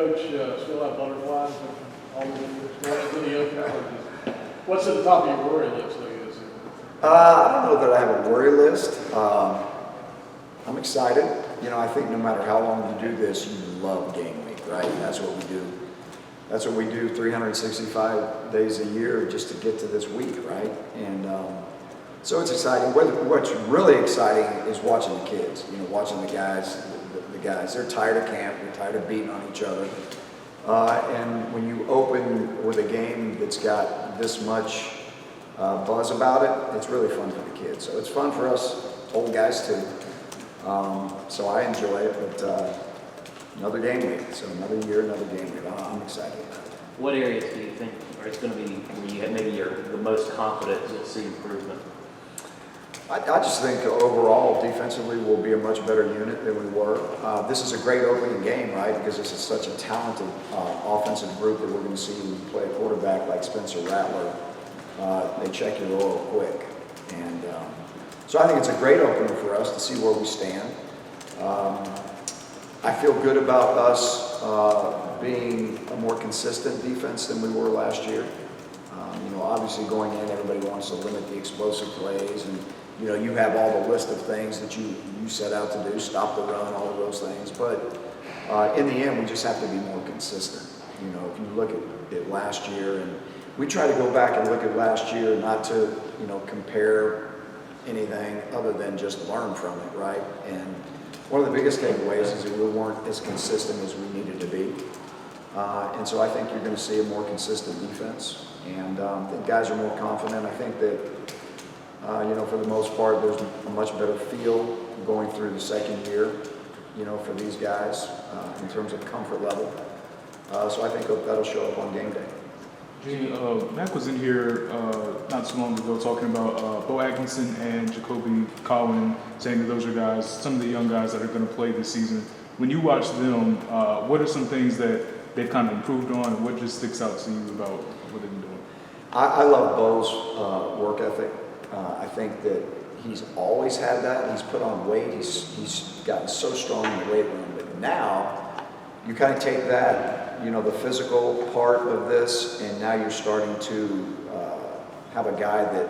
coach still have butterflies and all the experience in the young colleges? What's at the top of your worry list, I guess? I don't know that I have a worry list. I'm excited. You know, I think no matter how long you do this, you love game week, right? That's what we do. That's what we do 365 days a year just to get to this week, right? And so it's exciting. What's really exciting is watching the kids, you know, watching the guys. The guys, they're tired of camp, they're tired of beating on each other. And when you open with a game that's got this much buzz about it, it's really fun for the kids. So it's fun for us old guys too. So I enjoy it, but another game week. So another year, another game week. I'm excited about it. What areas do you think are going to be where you have maybe you're the most confident you'll see improvement? I just think overall, defensively, we'll be a much better unit than we were. This is a great opening game, right? Because this is such a talented offensive group that we're going to see when we play a quarterback like Spencer Rattler. They check your oil quick. And so I think it's a great opener for us to see where we stand. I feel good about us being a more consistent defense than we were last year. You know, obviously going in, everybody wants to limit the explosive plays, and you know, you have all the list of things that you set out to do, stop the run, all of those things. But in the end, we just have to be more consistent. You know, if you look at it last year, and we try to go back and look at last year, not to, you know, compare anything other than just learn from it, right? And one of the biggest takeaways is that we weren't as consistent as we needed to be. And so I think you're going to see a more consistent defense. And the guys are more confident. I think that, you know, for the most part, there's a much better feel going through the second year, you know, for these guys in terms of comfort level. So I think that'll show up on game day. Gene, Mac was in here not too long ago talking about Bo Atkinson and Jacoby Collin, saying that those are guys, some of the young guys that are going to play this season. When you watch them, what are some things that they've kind of improved on, and what just sticks out to you about what they've been doing? I love Bo's work ethic. I think that he's always had that. He's put on weight. He's gotten so strong in the weight room. But now you kind of take that, you know, the physical part of this, and now you're starting to have a guy that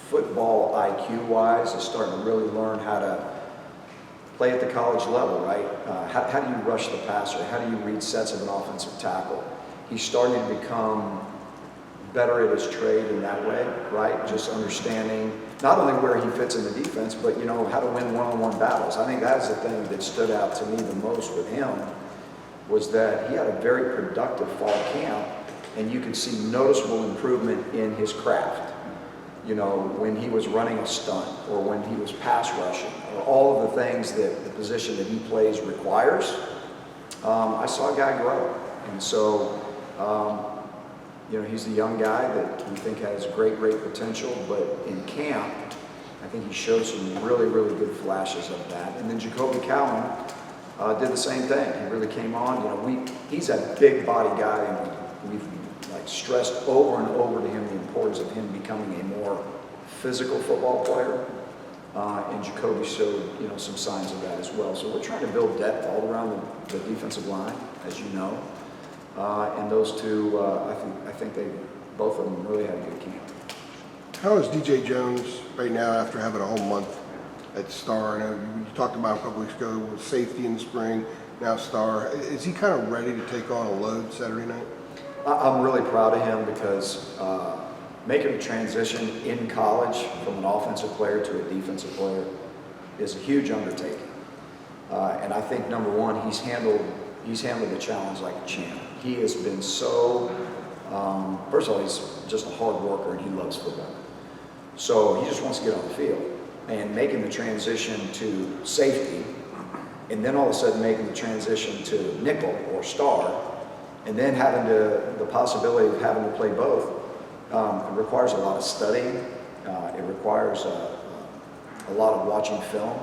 football IQ-wise is starting to really learn how to play at the college level, right? How do you rush the passer? How do you read sets of an offensive tackle? He's starting to become better at his trade in that way, right? Just understanding not only where he fits in the defense, but, you know, how to win one-on-one battles. I think that's the thing that stood out to me the most with him, was that he had a very productive fall camp, and you could see noticeable improvement in his craft. You know, when he was running a stunt, or when he was pass rushing, or all of the things that the position that he plays requires, I saw a guy grow. And so, you know, he's a young guy that we think has great potential, but in camp, I think he showed some really good flashes of that. And then Jacoby Collin did the same thing. He really came on. You know, he's a big body guy, and we've like stressed over and over to him the importance of him becoming a more physical football player. And Jacoby showed, you know, some signs of that as well. So we're trying to build depth all around the defensive line, as you know. And those two, I think they both of them really had a good camp. How is DJ Jones right now after having a whole month at Star? I know you talked about a couple weeks ago with safety in the spring, now Star. Is he kind of ready to take on a load Saturday night? I'm really proud of him because making a transition in college from an offensive player to a defensive player is a huge undertaking. And I think, number one, he's handled the challenge like a champ. He has been so, first of all, he's just a hard worker and he loves football. So he just wants to get on the field. And making the transition to safety, and then all of a sudden making the transition to nickel or star, and then having the possibility of having to play both, it requires a lot of studying. It requires a lot of watching film.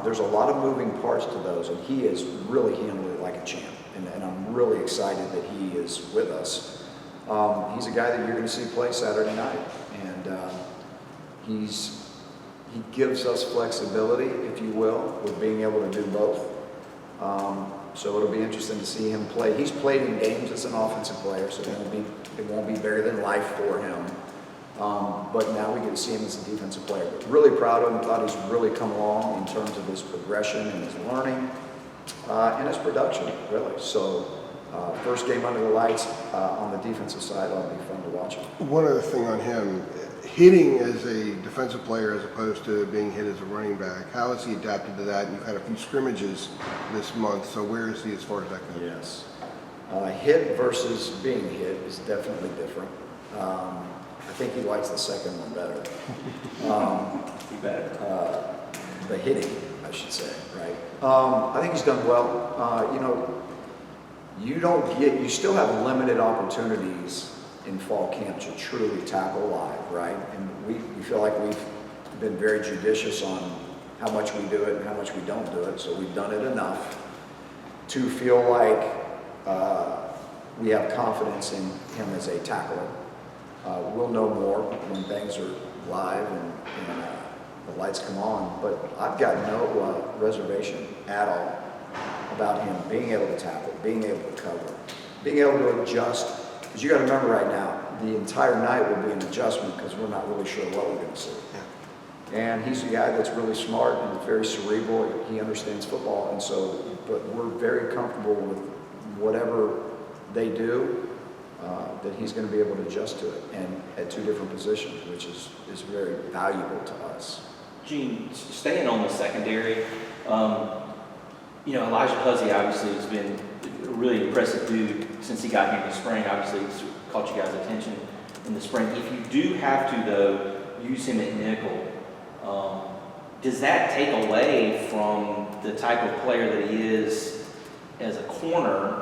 There's a lot of moving parts to those, and he has really handled it like a champ. And I'm really excited that he is with us. He's a guy that you're going to see play Saturday night, and he gives us flexibility, if you will, with being able to do both. So it'll be interesting to see him play. He's played in games as an offensive player, so it won't be bigger than life for him. But now we get to see him as a defensive player. But really proud of him. Thought he's really come along in terms of his progression and his learning and his production, really. So first game under the lights on the defensive side ought to be fun to watch him. One other thing on him, hitting as a defensive player as opposed to being hit as a running back, how has he adapted to that? And you've had a few scrimmages this month, so where is he as far as that goes? Yes. Hit versus being hit is definitely different. I think he likes the second one better. The hitting, I should say, right? I think he's done well. You still have limited opportunities in fall camp to truly tackle live, right? And we feel like we've been very judicious on how much we do it and how much we don't do it. So we've done it enough to feel like we have confidence in him as a tackler. We'll know more when things are live and the lights come on, but I've got no reservation at all about him being able to tackle, being able to cover, being able to adjust. Because you got to remember right now, the entire night will be an adjustment because we're not really sure what we're going to see. And he's a guy that's really smart and very cerebral. He understands football, and so, but we're very comfortable with whatever they do, that he's going to be able to adjust to it, and at two different positions, which is very valuable to us. Gene, staying on the secondary, Elijah Huzzy obviously has been a really impressive dude since he got here in the spring. Obviously, he's caught you guys' attention in the spring. If you do have to, though, use him at nickel, does that take away from the type of player that he is as a corner?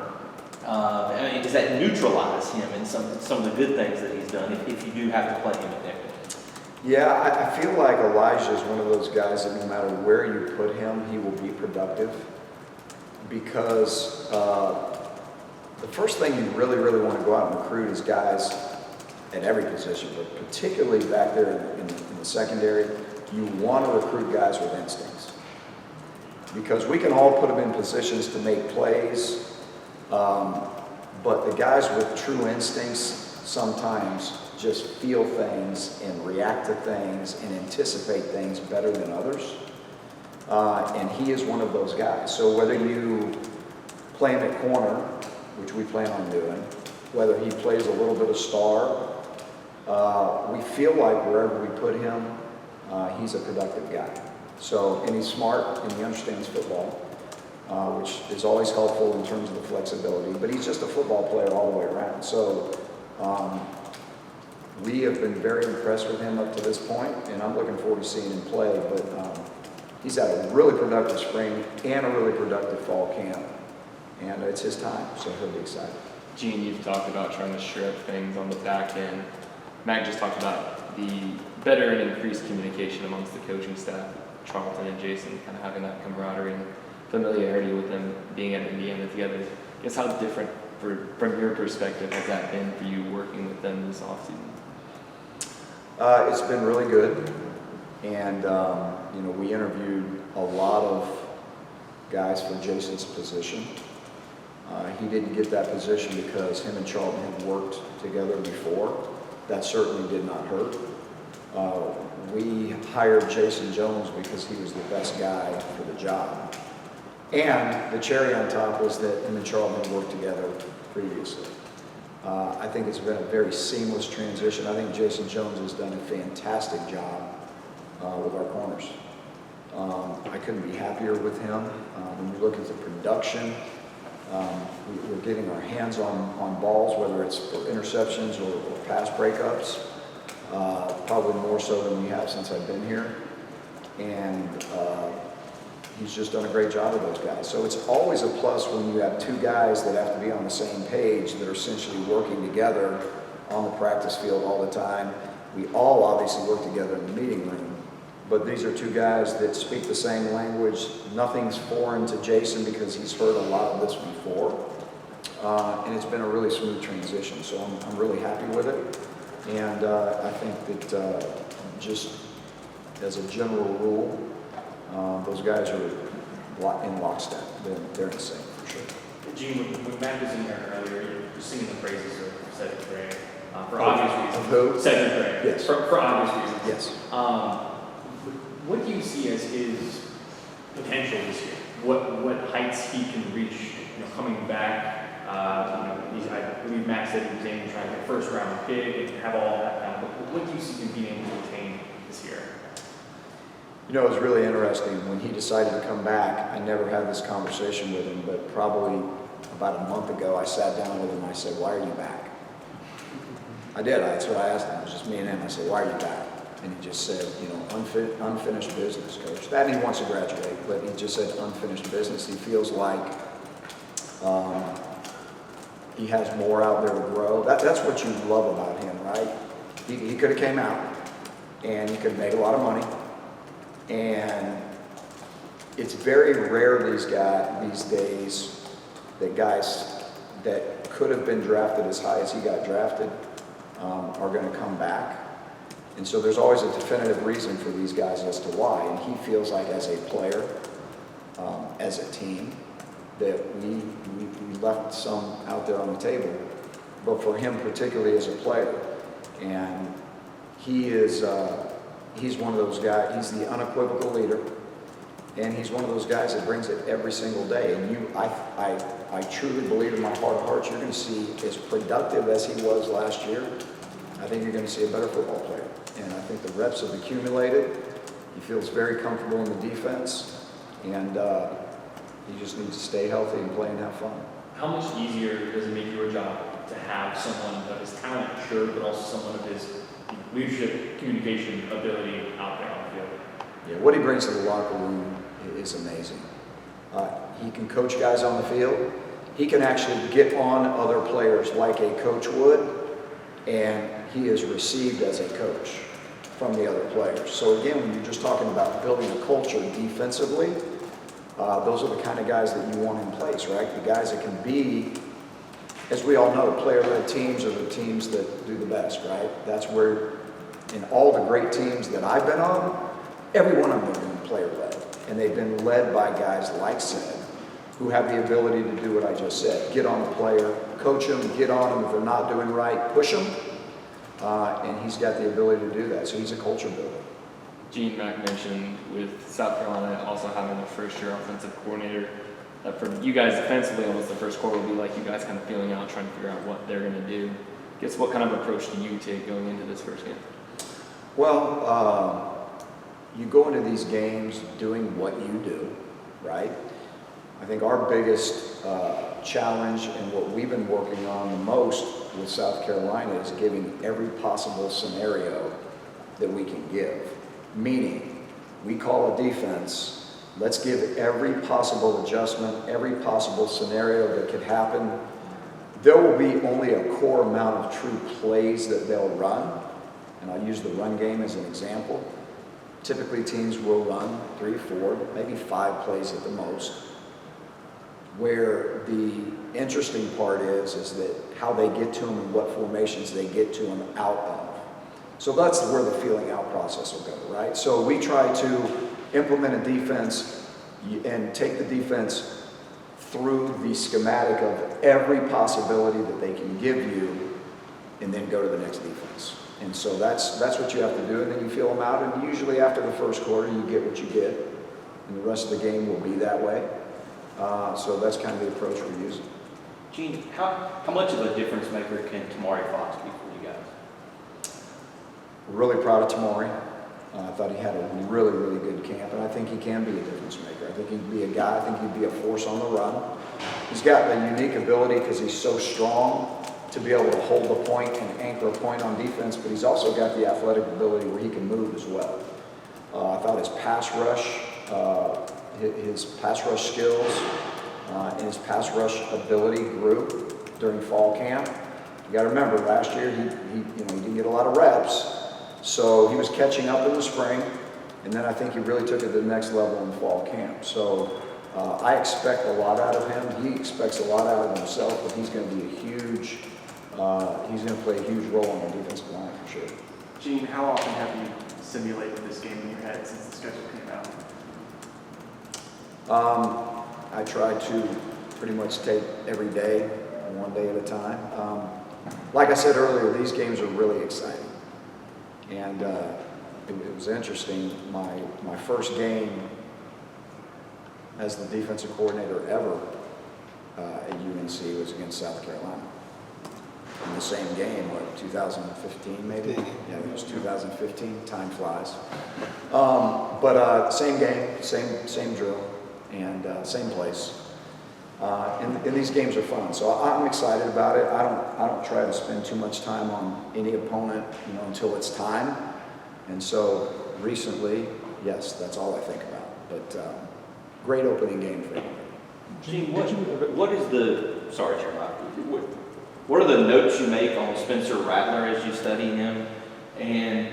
Does that neutralize him in some of the good things that he's done if you do have to play him at nickel? Yeah, I feel like Elijah is one of those guys that no matter where you put him, he will be productive. Because the first thing you really, really want to go out and recruit is guys at every position, but particularly back there in the secondary, you want to recruit guys with instincts. Because we can all put them in positions to make plays, but the guys with true instincts sometimes just feel things and react to things and anticipate things better than others. And he is one of those guys. So whether you play him at corner, which we plan on doing, whether he plays a little bit of star, we feel like wherever we put him, he's a productive guy. So, and he's smart and he understands football, which is always helpful in terms of the flexibility, but he's just a football player all the way around. So we have been very impressed with him up to this point, and I'm looking forward to seeing him play, but he's had a really productive spring and a really productive fall camp, and it's his time, so he'll be excited. Gene, you've talked about trying to shore up things on the back end. Mac just talked about the better and increased communication amongst the coaching staff, Charlton and Jason, kind of having that camaraderie and familiarity with them being at Indiana together. I guess how different, from your perspective, has that been for you working with them this offseason? It's been really good, and we interviewed a lot of guys for Jason's position. He didn't get that position because him and Charlton had worked together before. That certainly did not hurt. We hired Jason Jones because he was the best guy for the job. And the cherry on top was that him and Charlton had worked together previously. I think it's been a very seamless transition. I think Jason Jones has done a fantastic job with our corners. I couldn't be happier with him. When you look at the production, we're getting our hands on balls, whether it's for interceptions or pass breakups, probably more so than we have since I've been here. And he's just done a great job with those guys. So it's always a plus when you have two guys that have to be on the same page that are essentially working together on the practice field all the time. We all obviously work together in the meeting room, but these are two guys that speak the same language. Nothing's foreign to Jason because he's heard a lot of this before. And it's been a really smooth transition, so I'm really happy with it. And I think that just as a general rule, those guys are in lockstep. They're in sync for sure. Gene, when Matt was in here earlier, you were singing the praises of Cedric Gray for obvious reasons. Who? Cedric Gray. Yes. For obvious reasons. Yes. What do you see as his potential this year? What heights he can reach, coming back? I believe Matt said he was aiming to try to get a first-round pick and have all that kind of. What do you see him being able to attain this year? You know, it was really interesting. When he decided to come back, I never had this conversation with him, but probably about a month ago, I sat down with him and I said, "Why are you back?" I did. That's what I asked him. It was just me and him. I said, "Why are you back?" And he just said, unfinished business, coach. That and he wants to graduate, but he just said unfinished business. He feels like he has more out there to grow. That's what you love about him, right? He could have came out and he could have made a lot of money. And it's very rare these days that guys that could have been drafted as high as he got drafted are going to come back. And so there's always a definitive reason for these guys as to why. And he feels like as a player, as a team, that we left some out there on the table. But for him particularly as a player, and he is, he's one of those guys, he's the unequivocal leader. And he's one of those guys that brings it every single day. And I truly believe in my heart of hearts, you're going to see as productive as he was last year. I think you're going to see a better football player. And I think the reps have accumulated. He feels very comfortable in the defense. And he just needs to stay healthy and play and have fun. How much easier does it make your job to have someone of his talent, sure, but also someone of his leadership, communication ability out there on the field? Yeah, what he brings to the locker room is amazing. He can coach guys on the field. He can actually get on other players like a coach would, and he is received as a coach from the other players. So again, when you're just talking about building a culture defensively, those are the kind of guys that you want in place, right? The guys that can be, as we all know, player-led teams are the teams that do the best, right? That's where, in all the great teams that I've been on, every one of them have been player-led. And they've been led by guys like said, who have the ability to do what I just said. Get on the player, coach them, get on them if they're not doing right, push them. And he's got the ability to do that. So he's a culture builder. Gene, Mac mentioned with South Carolina also having a first-year offensive coordinator, that for you guys defensively, almost the first quarter will be like you guys kind of feeling out, trying to figure out what they're going to do. Guess what kind of approach do you take going into this first game? Well, you go into these games doing what you do, right? I think our biggest challenge and what we've been working on the most with South Carolina is giving every possible scenario that we can give. Meaning, we call a defense, let's give every possible adjustment, every possible scenario that could happen. There will be only a core amount of true plays that they'll run, and I'll use the run game as an example. Typically, teams will run 3, 4, maybe 5 plays at the most. Where the interesting part is that how they get to them and what formations they get to them out of. So that's where the feeling out process will go, right? So we try to implement a defense and take the defense through the schematic of every possibility that they can give you and then go to the next defense. And so that's what you have to do, and then you feel them out, and usually after the first quarter you get what you get, and the rest of the game will be that way. So that's kind of the approach we're using. Gene, how much of a difference maker can Tamari Fox be for you guys? We're really proud of Tamari. I thought he had a really, really good camp, and I think he can be a difference maker. I think he'd be a guy, I think he'd be a force on the run. He's got the unique ability, because he's so strong, to be able to hold the point and anchor a point on defense, but he's also got the athletic ability where he can move as well. I thought his pass rush skills and his pass rush ability grew during fall camp. You got to remember, last year he didn't get a lot of reps, so he was catching up in the spring, and then I think he really took it to the next level in fall camp. So I expect a lot out of him. He expects a lot out of himself, but he's going to be he's going to play a huge role on the defensive line for sure. Gene, how often have you simulated this game in your head since the schedule came out? I try to pretty much take every day, one day at a time. Like I said earlier, these games are really exciting. And it was interesting. My first game as the defensive coordinator ever at UNC was against South Carolina. In the same game, what, 2015 maybe? Yeah, it was 2015. Time flies. But same game, same drill, and same place. And these games are fun, so I'm excited about it. I don't try to spend too much time on any opponent, until it's time. And so recently, yes, that's all I think about. But great opening game for everybody. Gene, what is the, sorry, Jeremiah, what are the notes you make on Spencer Rattler as you study him? And,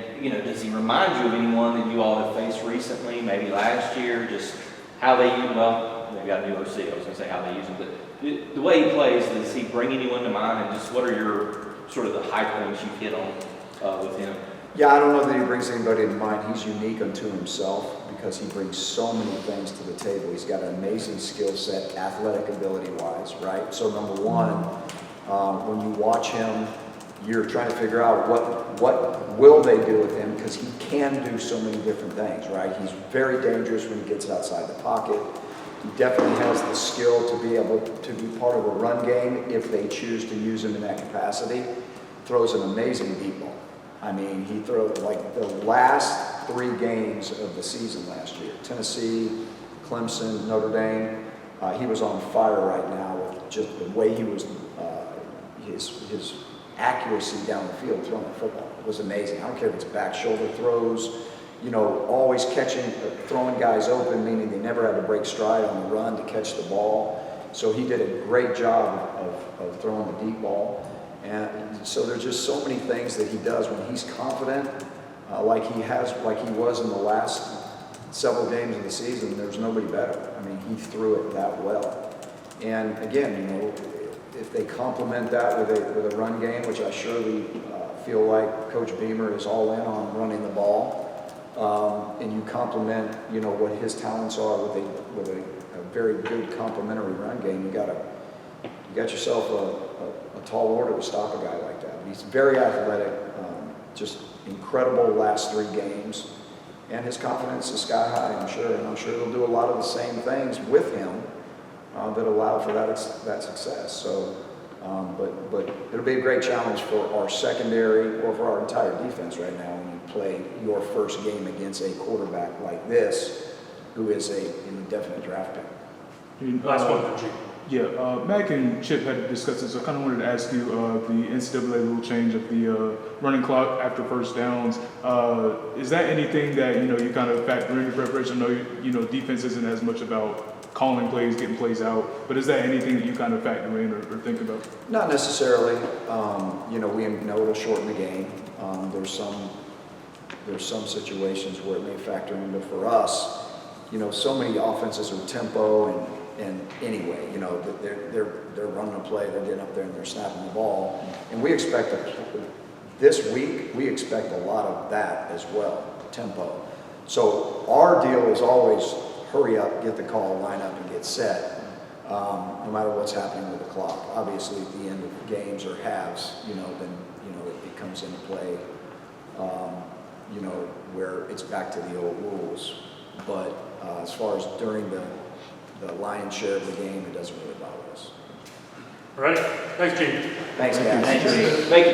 does he remind you of anyone that you all have faced recently, maybe last year, just how they use, well, they've got a new OC, I was going to say how they use him, but the way he plays, does he bring anyone to mind? And just what are your, sort of the high points you've hit on with him? Yeah, I don't know that he brings anybody to mind. He's unique unto himself because he brings so many things to the table. He's got an amazing skill set, athletic ability-wise, right? So number one, when you watch him, you're trying to figure out what will they do with him, because he can do so many different things, right? He's very dangerous when he gets outside the pocket. He definitely has the skill to be able to be part of a run game if they choose to use him in that capacity. Throws an amazing deep ball. I mean, he throws like the last 3 games of the season last year. Tennessee, Clemson, Notre Dame. He was on fire right now with just the way he was, his accuracy down the field throwing the football. It was amazing. I don't care if it's back shoulder throws, always catching, throwing guys open, meaning they never had to break stride on the run to catch the ball. So he did a great job of throwing the deep ball. And so there's just so many things that he does when he's confident, like he was in the last several games of the season. There's nobody better. I mean, he threw it that well. And again, if they complement that with a run game, which I surely feel like Coach Beamer is all in on running the ball, and you complement, what his talents are with a very good complementary run game, you got yourself a tall order to stop a guy like that. He's very athletic, just incredible last 3 games, and his confidence is sky high, I'm sure, and I'm sure he'll do a lot of the same things with him that allow for that success. So, but it'll be a great challenge for our secondary or for our entire defense right now when you play your first game against a quarterback like this, who is an indefinite draft pick. Last one for Gene. Yeah, Mac and Chip had discussed this, so I kind of wanted to ask you the NCAA rule change of the running clock after first downs. Is that anything that you kind of factor in your preparation? I know defense isn't as much about calling plays, getting plays out, but is that anything that you kind of factor in or think about? Not necessarily. We know it'll shorten the game. There's some situations where it may factor in, but for us, so many offenses are tempo and anyway, they're running a play, they're getting up there and they're snapping the ball. And this week, we expect a lot of that as well, tempo. So our deal is always hurry up, get the call, line up, and get set, no matter what's happening with the clock. Obviously, at the end of games or halves, then, it comes into play, where it's back to the old rules. But as far as during the lion's share of the game, it doesn't really bother us. All right. Thanks, Gene. Thanks, guys. Thank you.